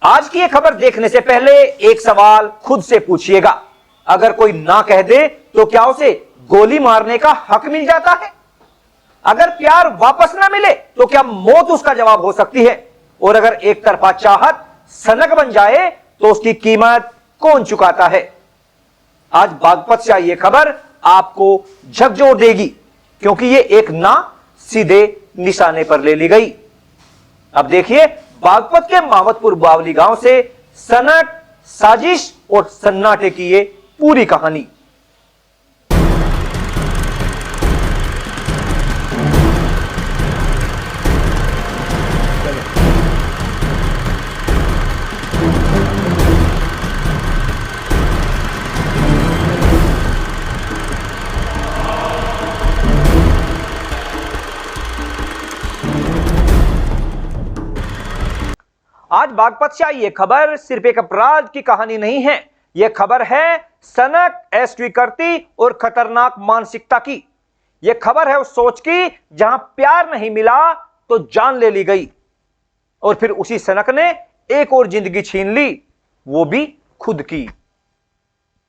आज की ये खबर देखने से पहले एक सवाल खुद से पूछिएगा, अगर कोई ना कह दे तो क्या उसे गोली मारने का हक मिल जाता है? अगर प्यार वापस ना मिले तो क्या मौत उसका जवाब हो सकती है? और अगर एक तरफा चाहत सनक बन जाए तो उसकी कीमत कौन चुकाता है? आज बागपत से आई ये खबर आपको झकझोर देगी, क्योंकि ये एक ना सीधे निशाने पर ले ली गई। अब देखिए बागपत के मावतपुर बावली गांव से सनक, साजिश और सन्नाटे की ये पूरी कहानी। आज बागपत से आई ये खबर सिर्फ एक अपराध की कहानी नहीं है, यह खबर है सनक, अस्वीकृति और खतरनाक मानसिकता की। यह खबर है उस सोच की जहां प्यार नहीं मिला तो जान ले ली गई, और फिर उसी सनक ने एक और जिंदगी छीन ली, वो भी खुद की।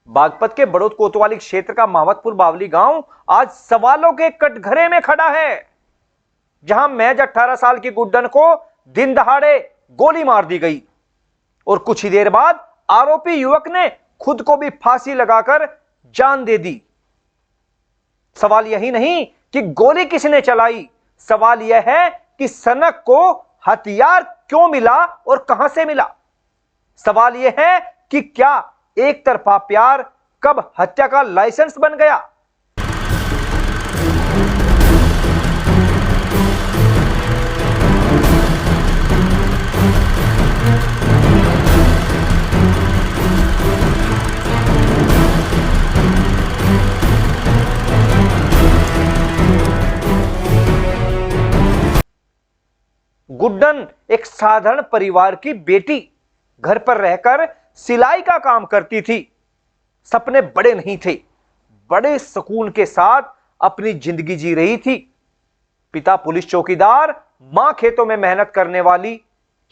बागपत के बड़ौद कोतवाली क्षेत्र का मावतपुर बावली गांव आज सवालों के कटघरे में खड़ा है, जहां महज 18 साल की गुड्डन को दिन दहाड़े गोली मार दी गई और कुछ ही देर बाद आरोपी युवक ने खुद को भी फांसी लगाकर जान दे दी। सवाल यही नहीं कि गोली किसने चलाई, सवाल यह है कि सनक को हथियार क्यों मिला और कहां से मिला। सवाल यह है कि क्या एक तरफा प्यार कब हत्या का लाइसेंस बन गया। गुड्डन एक साधारण परिवार की बेटी, घर पर रहकर सिलाई का काम करती थी। सपने बड़े नहीं थे, बड़े सुकून के साथ अपनी जिंदगी जी रही थी। पिता पुलिस चौकीदार, मां खेतों में मेहनत करने वाली,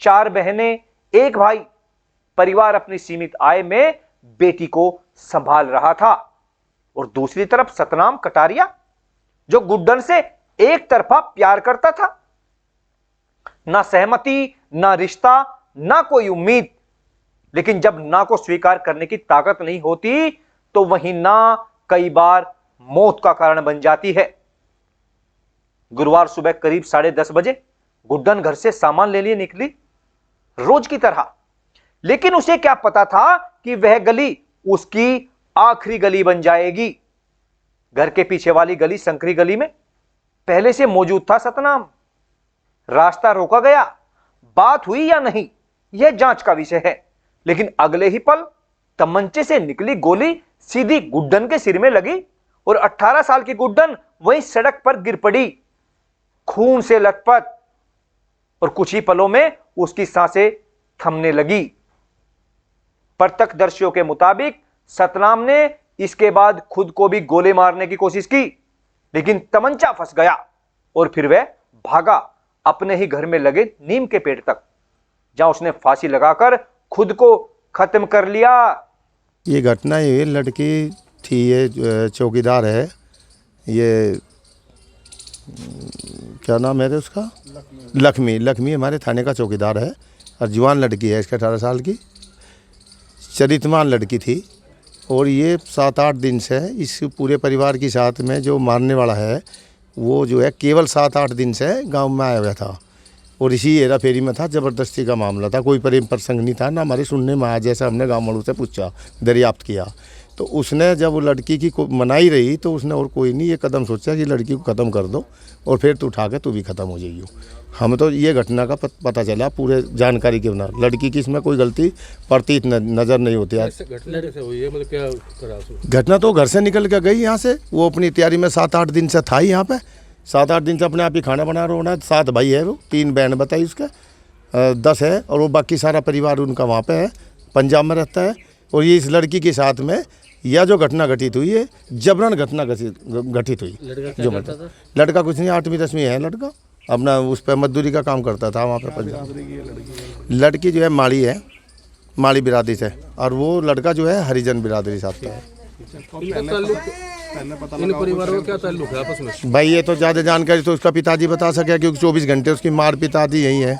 4 बहनें, 1 भाई। परिवार अपनी सीमित आय में बेटी को संभाल रहा था। और दूसरी तरफ सतनाम कटारिया, जो गुड्डन से एक तरफा प्यार करता था। ना सहमति, ना रिश्ता, ना कोई उम्मीद। लेकिन जब ना को स्वीकार करने की ताकत नहीं होती तो वही ना कई बार मौत का कारण बन जाती है। गुरुवार सुबह करीब 10:30 बजे गुड्डन घर से सामान ले लिए निकली, रोज की तरह। लेकिन उसे क्या पता था कि वह गली उसकी आखिरी गली बन जाएगी। घर के पीछे वाली गली, संकरी गली में पहले से मौजूद था सतनाम। रास्ता रोका गया, बात हुई या नहीं यह जांच का विषय है। लेकिन अगले ही पल तमंचे से निकली गोली सीधी गुड्डन के सिर में लगी और 18 साल की गुड्डन वहीं सड़क पर गिर पड़ी, खून से लथपथ। और कुछ ही पलों में उसकी सांसें थमने लगी। प्रत्यक्षदर्शियों के मुताबिक सतनाम ने इसके बाद खुद को भी गोली मारने की कोशिश की, लेकिन तमंचा फंस गया और फिर वह भागा अपने ही घर में लगे नीम के पेड़ तक, जहां उसने फांसी लगाकर खुद को खत्म कर लिया। ये घटना, ये लड़की थी, ये चौकीदार है, ये क्या नाम है उसका, लक्ष्मी हमारे थाने का चौकीदार है और जवान लड़की है, इसके 18 साल की, चरित्रवान लड़की थी। और ये 7-8 दिन से इस पूरे परिवार के साथ में जो मारने वाला है वो जो है केवल 7-8 दिन से गांव में आया हुआ था और इसी हेरा फेरी में था। ज़बरदस्ती का मामला था, कोई प्रेम प्रसंग नहीं था ना। हमारे सुनने में आया, जैसा हमने गांव वालों से पूछा, दरियाफ्त किया, तो उसने जब वो लड़की की मनाई रही तो उसने और कोई नहीं ये कदम सोचा कि लड़की को ख़त्म कर दो और फिर तू उठा के तू भी ख़त्म हो जाइयो। हमें तो ये घटना का पता चला पूरे जानकारी के बिना। लड़की की इसमें कोई गलती प्रतीत नज़र नहीं होती। घटना कैसे हुई है, मतलब क्या करा? घटना तो घर से निकल के गई यहाँ से, वो अपनी तैयारी में 7-8 दिन से था ही यहाँ पे। 7-8 दिन से अपने आप ही खाना बना रहा होना। 7 भाई है, वो 3 बहन बताई उसके, 10 है, और वो बाकी सारा परिवार उनका वहाँ पे है, पंजाब में रहता है। और ये इस लड़की के साथ में यह जो घटना घटित हुई है, जबरन घटना घटित हुई। जो मतलब लड़का कुछ नहीं, 8वीं-10वीं है लड़का, अपना उस पर मजदूरी का काम करता था वहाँ पे पंजाब। लड़की जो है माड़ी है, माली बिरादरी से, और वो लड़का जो है हरिजन बिरादरी से आता है। इन परिवारों का क्या ताल्लुक है आपस में? भाई ये तो ज़्यादा जानकारी तो उसका पिताजी बता सके, क्योंकि 24 घंटे उसकी मार पिता आदि यही है,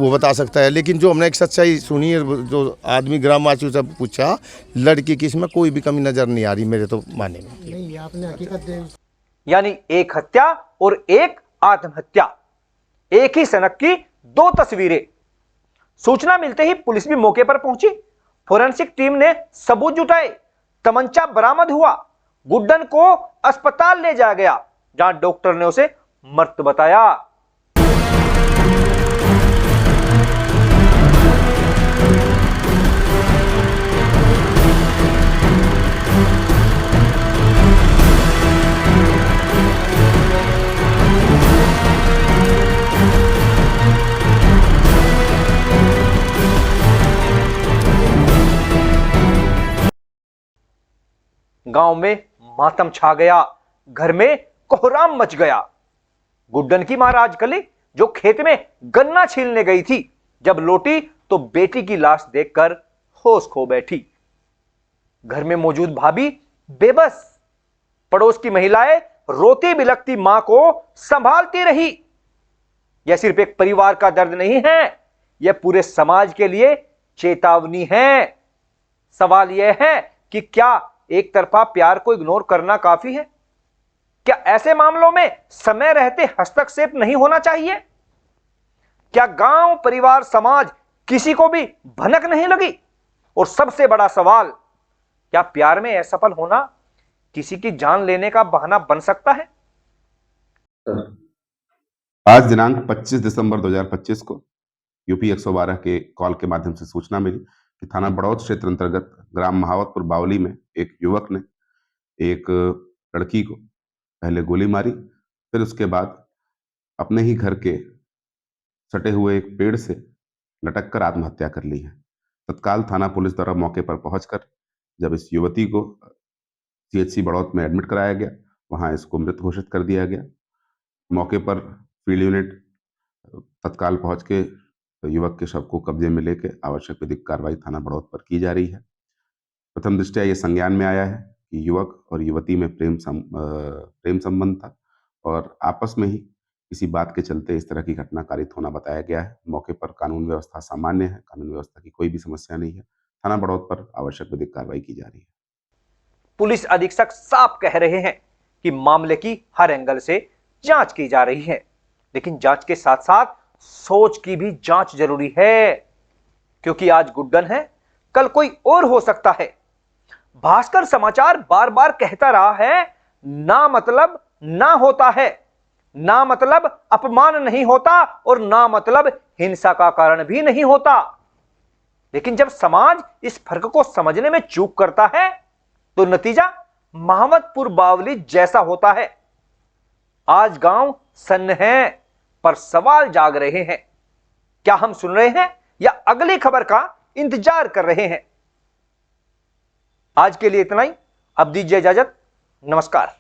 वो बता सकता है। लेकिन जो हमने एक सच्चाई सुनी है, जो आदमी ग्रामवासियों से पूछा, लड़की की इसमें कोई भी कमी नजर नहीं आ रही मेरे तो मानने में। नहीं, आपने हकीकत दे। यानी एक हत्या और एक आत्महत्या, एक ही सनक की दो तस्वीरें। सूचना मिलते ही पुलिस भी मौके पर पहुंची। फोरेंसिक टीम ने सबूत जुटाए, तमंचा बरामद हुआ। गुड्डन को अस्पताल ले जाया गया, जहां डॉक्टर ने उसे मृत बताया। गांव में मातम छा गया, घर में कोहराम मच गया। गुड्डन की मां राजकली, जो खेत में गन्ना छीलने गई थी, जब लौटी तो बेटी की लाश देखकर होश खो बैठी। घर में मौजूद भाभी बेबस, पड़ोस की महिलाएं रोती बिलखती मां को संभालती रही। यह सिर्फ एक परिवार का दर्द नहीं है, यह पूरे समाज के लिए चेतावनी है। सवाल यह है कि क्या एक तरफा प्यार को इग्नोर करना काफी है? क्या ऐसे मामलों में समय रहते हस्तक्षेप नहीं होना चाहिए? क्या गांव, परिवार, समाज किसी को भी भनक नहीं लगी? और सबसे बड़ा सवाल, क्या प्यार में असफल होना किसी की जान लेने का बहाना बन सकता है? आज दिनांक 25 दिसंबर 2025 को यूपी 112 के कॉल के माध्यम से सूचना मिली कि थाना बड़ौद क्षेत्र अंतर्गत ग्राम महावतपुर बावली में एक युवक ने एक लड़की को पहले गोली मारी, फिर उसके बाद अपने ही घर के सटे हुए एक पेड़ से लटक कर आत्महत्या कर ली है। तत्काल थाना पुलिस द्वारा मौके पर पहुंचकर जब इस युवती को सीएचसी बड़ौद में एडमिट कराया गया, वहां इसको मृत घोषित कर दिया गया। मौके पर फील्ड यूनिट तत्काल पहुंच के युवक के शव को कब्जे में लेकर आवश्यक विधिक कार्रवाई थाना बड़ौद पर की जा रही है। प्रथम दृष्टया ये संज्ञान में आया है कि युवक और युवती में प्रेम संबंध था और आपस में ही किसी बात के चलते इस तरह की घटना कारित होना बताया गया है। मौके पर कानून व्यवस्था सामान्य है, कानून व्यवस्था की कोई भी समस्या नहीं है। थाना बड़ौद पर आवश्यक विधिक कार्रवाई की जा रही है। पुलिस अधीक्षक साफ कह रहे हैं कि मामले की हर एंगल से जांच की जा रही है, लेकिन जांच के साथ साथ सोच की भी जांच जरूरी है, क्योंकि आज गुड्डन है, कल कोई और हो सकता है। भास्कर समाचार बार बार कहता रहा है, ना मतलब ना होता है, ना मतलब अपमान नहीं होता और ना मतलब हिंसा का कारण भी नहीं होता। लेकिन जब समाज इस फर्क को समझने में चूक करता है तो नतीजा महावतपुर बावली जैसा होता है। आज गांव सन्न है, पर सवाल जाग रहे हैं। क्या हम सुन रहे हैं या अगली खबर का इंतजार कर रहे हैं? आज के लिए इतना ही। अब दीजिए इजाजत। नमस्कार।